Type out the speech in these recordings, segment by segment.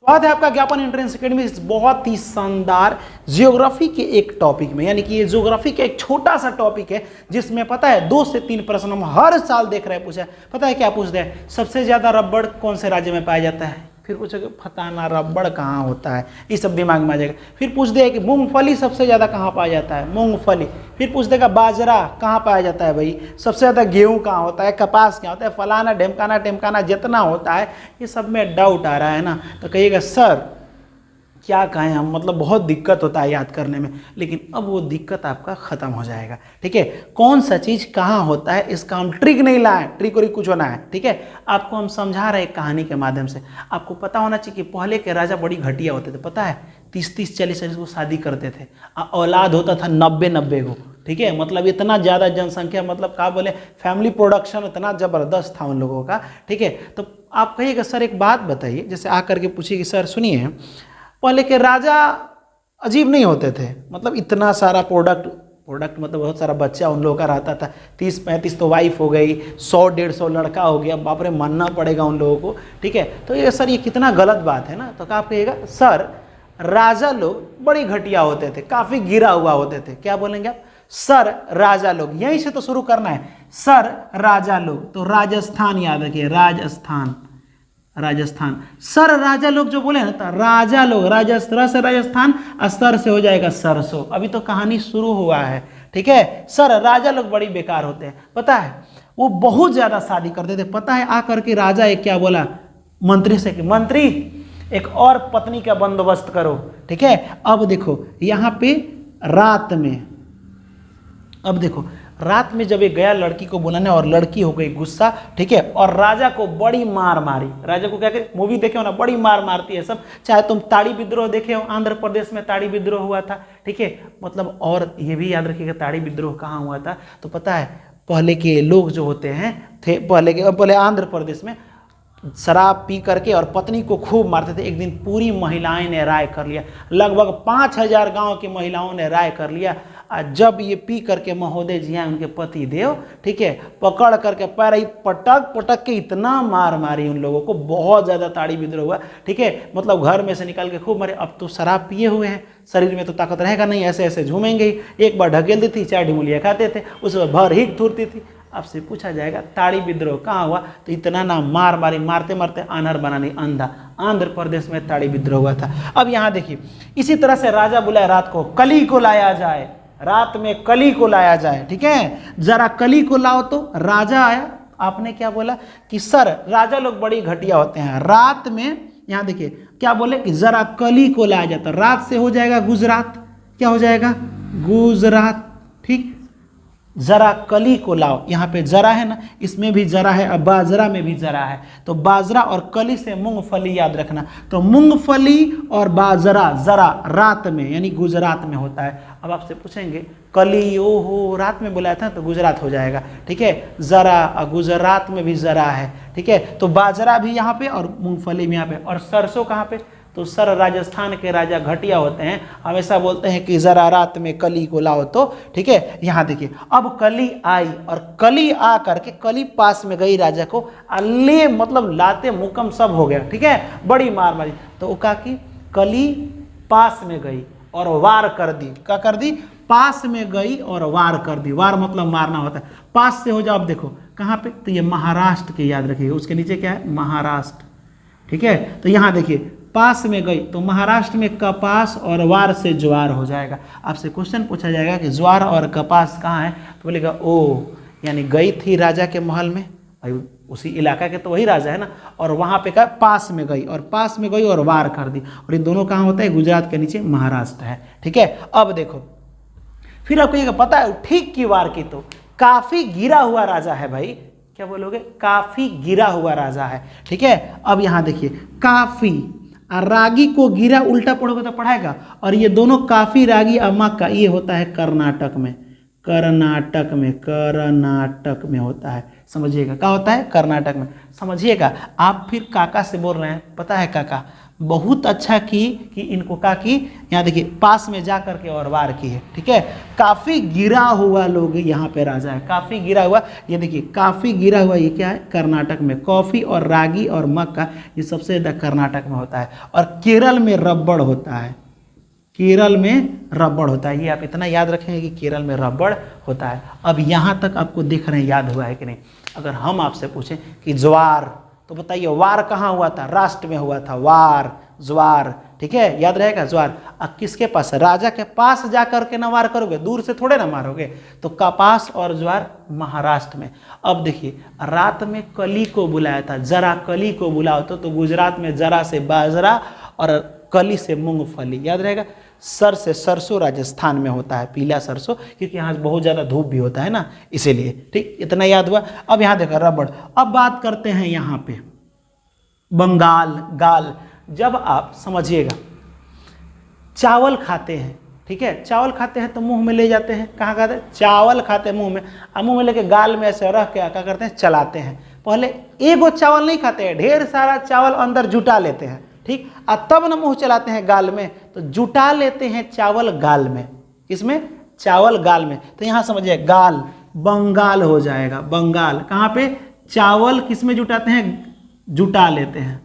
स्वागत है आपका ज्ञापन एंट्रेंस एकेडमी इस बहुत ही शानदार ज्योग्राफी के एक टॉपिक में, यानी कि ये ज्योग्राफी का एक छोटा सा टॉपिक है जिसमें पता है 2 से 3 प्रश्न हम हर साल देख रहे हैं। पूछा पता है क्या पूछते हैं, सबसे ज्यादा रबड़ कौन से राज्य में पाया जाता है, फिर पूछोगे फताना रबड़ कहाँ होता है, ये सब दिमाग में आ जाएगा। फिर पूछ दे कि मूंगफली सबसे ज़्यादा कहाँ पाया जाता है, मूंगफली। फिर पूछ देगा बाजरा कहाँ पाया जाता है भाई, सबसे ज़्यादा गेहूँ कहाँ होता है, कपास क्या होता है, फलाना ढेमकाना टेमकाना जितना होता है, ये सब में डाउट आ रहा है ना। तो कहिएगा सर क्या कहें हम, मतलब बहुत दिक्कत होता है याद करने में, लेकिन अब वो दिक्कत आपका ख़त्म हो जाएगा। ठीक है, कौन सा चीज़ कहाँ होता है इसका हम ट्रिक नहीं लाए, ट्रिक और कुछ होना है। ठीक है, आपको हम समझा रहे हैं कहानी के माध्यम से। आपको पता होना चाहिए कि पहले के राजा बड़ी घटिया होते थे, पता है 30-30 40-40 को शादी करते थे, औलाद होता था 90-90 को। ठीक है, मतलब इतना ज़्यादा जनसंख्या, मतलब क्या बोले फैमिली प्रोडक्शन इतना ज़बरदस्त था उन लोगों का। ठीक है, तो आप कहिएगा सर एक बात बताइए, जैसे आकर के पूछिए कि सर सुनिए पहले के राजा अजीब नहीं होते थे, मतलब इतना सारा प्रोडक्ट मतलब बहुत सारा बच्चा उन लोगों का रहता था, 30-35 तो वाइफ हो गई, 100-150 लड़का हो गया, बाप रे मानना पड़ेगा उन लोगों को। ठीक है, तो ये सर ये कितना गलत बात है ना। तो क्या आप कहिएगा सर राजा लोग बड़ी घटिया होते थे, काफ़ी गिरा हुआ होते थे। क्या बोलेंगे आप, सर राजा लोग, यहीं से तो शुरू करना है, सर राजा लोग। तो राजस्थान याद रखिए, राजस्थान सर राजा लोग जो बोले ना, तो राजा लोग राजस्थान से राजस्थान, स्तर से हो जाएगा सरसों। अभी तो कहानी शुरू हुआ है। ठीक है, सर राजा लोग बड़ी बेकार होते हैं, पता है वो बहुत ज्यादा शादी करते थे। पता है आकर के राजा एक क्या बोला मंत्री से कि मंत्री एक और पत्नी का बंदोबस्त करो। ठीक है, अब देखो यहाँ पे रात में, अब देखो रात में जब ये गया लड़की को बुलाने और लड़की हो गई गुस्सा। ठीक है, और राजा को बड़ी मार मारी। राजा को क्या करे, मूवी देखे हो ना, बड़ी मार मारती है सब, चाहे तुम ताड़ी विद्रोह देखे हो, आंध्र प्रदेश में ताड़ी विद्रोह हुआ था। ठीक है, मतलब और ये भी याद रखिएगा ताड़ी विद्रोह कहाँ हुआ था, तो पता है पहले के लोग जो होते हैं थे पहले आंध्र प्रदेश में शराब पी करके और पत्नी को खूब मारते थे। एक दिन पूरी महिलाएं ने राय कर लिया, लगभग 5000 गांव की महिलाओं ने राय कर लिया। जब ये पी करके महोदय जी हैं उनके पति देव, ठीक है, पकड़ करके पैर पटक के इतना मार मारी उन लोगों को, बहुत ज़्यादा ताड़ी विद्रोह हुआ। ठीक है, मतलब घर में से निकाल के खूब मारे। अब तो शराब पिए हुए हैं, शरीर में तो ताकत रहेगा नहीं, ऐसे ऐसे झूमेंगे ही। एक बार ढकेल दी थी, 4 ढिमुलिया खाते थे, उसमें भर ही थूरती थी। आपसे पूछा जाएगा ताड़ी विद्रोह कहाँ हुआ, तो इतना ना मार मारी, मारते मारते अनहर बनानी अंधा, आंध्र प्रदेश में ताड़ी विद्रोह हुआ था। अब यहाँ देखिए इसी तरह से राजा बुलाया रात को, कली को लाया जाए, रात में कली को लाया जाए। ठीक है, जरा कली को लाओ, तो राजा आया। आपने क्या बोला कि सर राजा लोग बड़ी घटिया होते हैं, रात में यहाँ देखिए क्या बोले कि जरा कली को लाया जाता, रात से हो जाएगा गुजरात, क्या हो जाएगा गुजरात। ठीक, जरा कली को लाओ, यहाँ पे जरा है ना, इसमें भी जरा है, अब बाजरा में भी जरा है, तो बाजरा और कली से मूंगफली याद रखना। तो मूंगफली और बाजरा जरा रात में यानी गुजरात में होता है। अब आपसे पूछेंगे कली ओहो रात में बुलाया था तो गुजरात हो जाएगा। ठीक है, जरा गुजरात में भी जरा है। ठीक है, तो बाजरा भी यहाँ पे और मूंगफली भी यहाँ पे, और सरसों कहाँ पे, तो सर राजस्थान के राजा घटिया होते हैं, हमेशा बोलते हैं कि जरा रात में कली को लाओ। तो ठीक है, यहाँ देखिए अब कली आई और कली आ करके कली पास में गई राजा को, ले मतलब लाते मुकम सब हो गया। ठीक है, बड़ी मार मारी, तो वो कहा कि कली पास में गई और वार कर दी। क्या कर दी, पास में गई और वार कर दी। वार मतलब मारना होता है, पास से हो जाओ। अब देखो कहाँ पे, तो ये महाराष्ट्र के याद रखिएगा, उसके नीचे क्या है महाराष्ट्र। ठीक है, तो यहाँ देखिए पास में गई, तो महाराष्ट्र में कपास और वार से ज्वार हो जाएगा। आपसे क्वेश्चन पूछा जाएगा कि ज्वार और कपास कहाँ है, तो बोलेगा ओ यानी गई थी राजा के महल में, भाई उसी इलाका के तो वही राजा है ना, और वहाँ पे क्या पास में गई, और पास में गई और वार कर दी, और ये दोनों कहाँ होता है, गुजरात के नीचे महाराष्ट्र है। ठीक है, अब देखो फिर आपको ये पता है ठीक की वार की, तो काफी गिरा हुआ राजा है भाई, क्या बोलोगे, काफी गिरा हुआ राजा है। ठीक है, अब यहाँ देखिए काफी और रागी को गिरा उल्टा पढ़ोगे तो पढ़ाएगा, और ये दोनों काफी रागी अम्मा का, ये होता है कर्नाटक में, कर्नाटक में होता है। समझिएगा क्या होता है कर्नाटक में, समझिएगा। आप फिर काका से बोल रहे हैं, पता है काका बहुत अच्छा की कि इनको का की, यहाँ देखिए पास में जा करके और वार की है, ठीक है। काफ़ी गिरा हुआ लोग यहाँ पे राजा है, काफ़ी गिरा हुआ, ये देखिए काफ़ी गिरा हुआ, ये क्या है, कर्नाटक में। कॉफ़ी और रागी और मक्का ये सबसे ज़्यादा कर्नाटक में होता है, और केरल में रबड़ होता है, केरल में रबड़ होता है। ये आप इतना याद रखेंगे कि केरल में रबड़ होता है। अब यहाँ तक आपको देख रहे हैं याद हुआ है कि नहीं। अगर हम आपसे पूछें कि ज्वार, तो बताइए वार कहाँ हुआ था, राष्ट्र में हुआ था, वार ज्वार, ठीक है, याद रहेगा ज्वार। अब किसके पास, राजा के पास जा करके ना वार करोगे, दूर से थोड़े ना मारोगे। तो कपास और ज्वार महाराष्ट्र में। अब देखिए रात में कली को बुलाया था, जरा कली को बुलाओ तो गुजरात में जरा से बाजरा और कली से मूंगफली, याद रहेगा। सर से सरसों राजस्थान में होता है, पीला सरसों, क्योंकि यहाँ बहुत ज़्यादा धूप भी होता है ना, इसीलिए, ठीक, इतना याद हुआ। अब यहाँ देखो रबड़। अब बात करते हैं यहाँ पे बंगाल, गाल। जब आप समझिएगा चावल खाते हैं, ठीक है, चावल खाते हैं तो मुंह में ले जाते हैं, कहाँ खाते हैं, चावल खाते हैं मुंह में, अब मुंह में लेके गाल में ऐसे रख के क्या करते हैं, चलाते हैं। पहले एगो चावल नहीं खाते हैं, ढेर सारा चावल अंदर जुटा लेते हैं, ठीक, और तब न मुंह चलाते हैं गाल में। तो जुटा लेते हैं चावल गाल में, किसमें, चावल गाल में। तो यहाँ समझिए गाल बंगाल हो जाएगा, बंगाल। कहाँ पे, चावल किस में जुटाते हैं, जुटा लेते हैं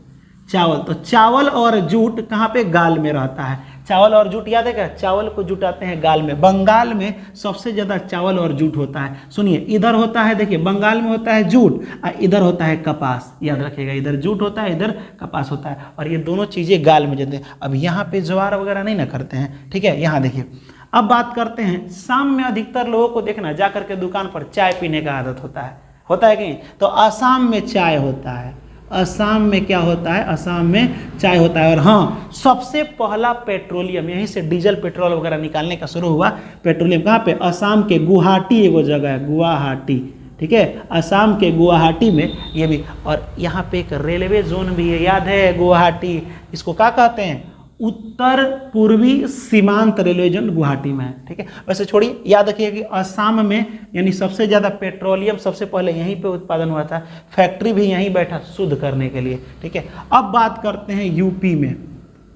चावल। तो चावल और जूट कहाँ पे, गाल में रहता है। चावल और जूट याद है क्या, चावल को जुटाते हैं गाल में। बंगाल में सबसे ज़्यादा चावल और जूट होता है। सुनिए इधर होता है, देखिए बंगाल में होता है जूट और इधर होता है कपास, याद रखिएगा, इधर जूट होता है, इधर कपास होता है, और ये दोनों चीज़ें गाल में जाते हैं। अब यहाँ पे ज्वार वगैरह नहीं ना करते हैं, ठीक है। यहाँ देखिए अब बात करते हैं, शाम में अधिकतर लोगों को देखना जा करके दुकान पर चाय पीने का आदत होता है कि नहीं। तो असम में चाय होता है, असम में क्या होता है, असम में चाय होता है। और हाँ, सबसे पहला पेट्रोलियम, यहीं से डीजल पेट्रोल वगैरह निकालने का शुरू हुआ पेट्रोलियम। कहाँ पे, असम के गुवाहाटी एगो जगह है, गुवाहाटी, ठीक है, असम के गुवाहाटी में ये भी। और यहाँ पे एक रेलवे जोन भी है, याद है, गुवाहाटी, इसको क्या कहते हैं, उत्तर पूर्वी सीमांत रेलवे जोन गुवाहाटी में है, ठीक है। वैसे छोड़िए, याद रखिए कि असम में यानी सबसे ज़्यादा पेट्रोलियम सबसे पहले यहीं पे उत्पादन हुआ था, फैक्ट्री भी यहीं बैठा शुद्ध करने के लिए, ठीक है। अब बात करते हैं यूपी में,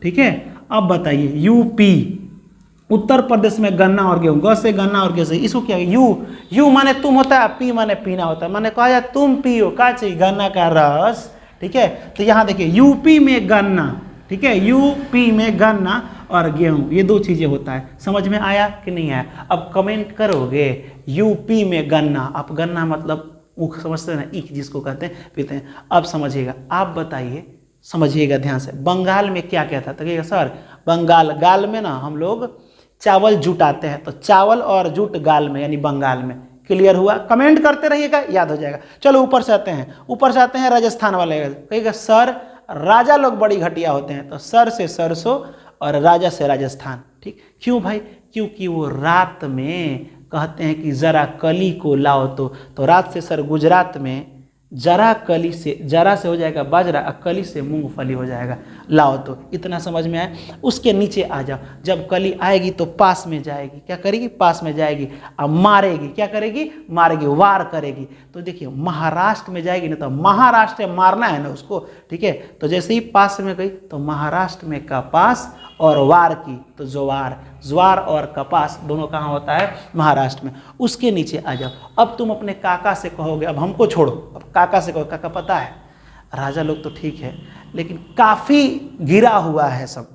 ठीक है। अब बताइए यूपी, उत्तर प्रदेश में गन्ना और गेहूँ, ग से गन्ना और गेहूँ से, इसको क्या, यू माने तुम होता है, पी माने पीना होता है, माने कहा जाए तुम पियो, क्या चाहिए, गन्ना का रस, ठीक है। तो यहाँ देखिए यूपी में गन्ना, ठीक है, यूपी में गन्ना और गेहूं, ये दो चीजें होता है। समझ में आया कि नहीं आया। अब कमेंट करोगे, यूपी में गन्ना, आप गन्ना मतलब ऊख समझते हैं ना, ईख जिसको कहते हैं, पीते हैं। अब समझिएगा, आप बताइए, समझिएगा ध्यान से, बंगाल में क्या क्या था। तो कहिएगा सर बंगाल, गाल में ना हम लोग चावल जुटाते हैं, तो चावल और जूट गाल में, यानी बंगाल में। क्लियर हुआ, कमेंट करते रहिएगा, याद हो जाएगा। चलो ऊपर से आते हैं, राजस्थान वाले। कहिएगा सर राजा लोग बड़ी घटिया होते हैं, तो सर से सरसों और राजा से राजस्थान, ठीक। क्यों भाई, क्योंकि वो रात में कहते हैं कि जरा कली को लाओ, तो रात से सर गुजरात में जरा कली से, जरा से हो जाएगा बाजरा और कली से मूंगफली हो जाएगा, लाओ। तो इतना समझ में आया। उसके नीचे आ जाओ, जब कली आएगी तो पास में जाएगी, क्या करेगी, पास में जाएगी और मारेगी, क्या करेगी, मारेगी, वार करेगी। तो देखिए महाराष्ट्र में जाएगी ना, तो महाराष्ट्र में मारना है ना उसको, ठीक है। तो जैसे ही पास में गई तो महाराष्ट्र में कपास और वार की, तो ज्वार और कपास दोनों कहाँ होता है, महाराष्ट्र में। उसके नीचे आ जाओ। अब तुम अपने काका से कहोगे, अब हमको छोड़ो, अब काका से कहो, काका पता है राजा लोग तो ठीक है लेकिन काफ़ी गिरा हुआ है सब,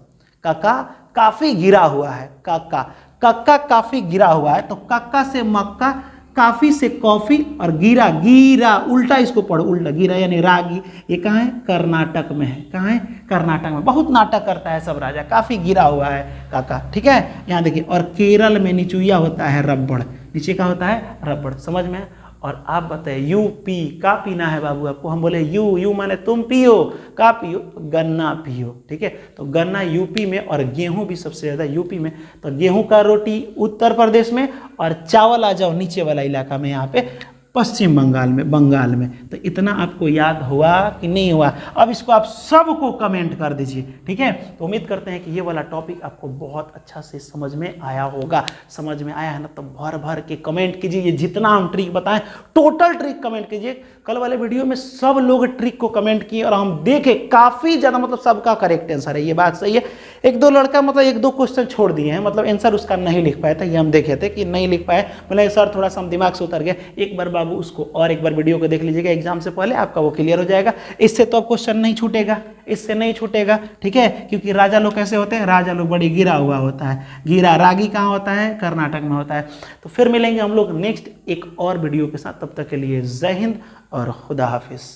काका काफ़ी गिरा हुआ है, काका काफ़ी गिरा हुआ है। तो काका से मक्का, काफ़ी से कॉफ़ी और गिरा उल्टा, इसको पढ़ो उल्टा, गिरा यानी रागी। ये कहाँ है, कर्नाटक में है, कहाँ है, कर्नाटक में। बहुत नाटक करता है सब राजा, काफ़ी गिरा हुआ है काका, ठीक है। यहाँ देखिए, और केरल में निचुया होता है रबड़, नीचे का होता है रबड़, समझ में। और आप बताइए यूपी, का पीना है बाबू आपको, हम बोले यू माने तुम पियो, का पियो, गन्ना पियो, ठीक है। तो गन्ना यूपी में, और गेहूं भी सबसे ज़्यादा यूपी में। तो गेहूं का रोटी उत्तर प्रदेश में, और चावल आ जाओ नीचे वाला इलाका में, यहाँ पे पश्चिम बंगाल में। तो इतना आपको याद हुआ कि नहीं हुआ? अब इसको आप सबको कमेंट कर दीजिए, ठीक है। तो उम्मीद करते हैं कि ये वाला टॉपिक आपको बहुत अच्छा से समझ में आया होगा। समझ में आया है ना? तो भर भर के कमेंट कीजिए। ये जितना हम ट्रिक बताएं टोटल ट्रिक कमेंट कीजिए। कल वाले वीडियो में सब लोग ट्रिक को कमेंट किए और हम देखे काफ़ी ज़्यादा, मतलब सबका करेक्ट आंसर है, ये बात सही है। एक दो लड़का मतलब एक दो क्वेश्चन छोड़ दिए हैं, मतलब आंसर उसका नहीं लिख पाया था, ये हम देखे थे कि नहीं लिख पाए, मतलब सर थोड़ा सा हम दिमाग से उतर गया। एक बार बाबू उसको और एक बार वीडियो को देख लीजिएगा एग्जाम से पहले, आपका वो क्लियर हो जाएगा। इससे तो अब क्वेश्चन नहीं छूटेगा, इससे नहीं छूटेगा, ठीक है। क्योंकि राजा लोग कैसे होते हैं? राजा लोग बड़ी गिरा हुआ होता है। गिरा रागी कहाँ होता है? कर्नाटक में होता है। तो फिर मिलेंगे हम लोग नेक्स्ट एक और वीडियो के साथ, तब तक के लिए जय हिंद और खुदा हाफिज।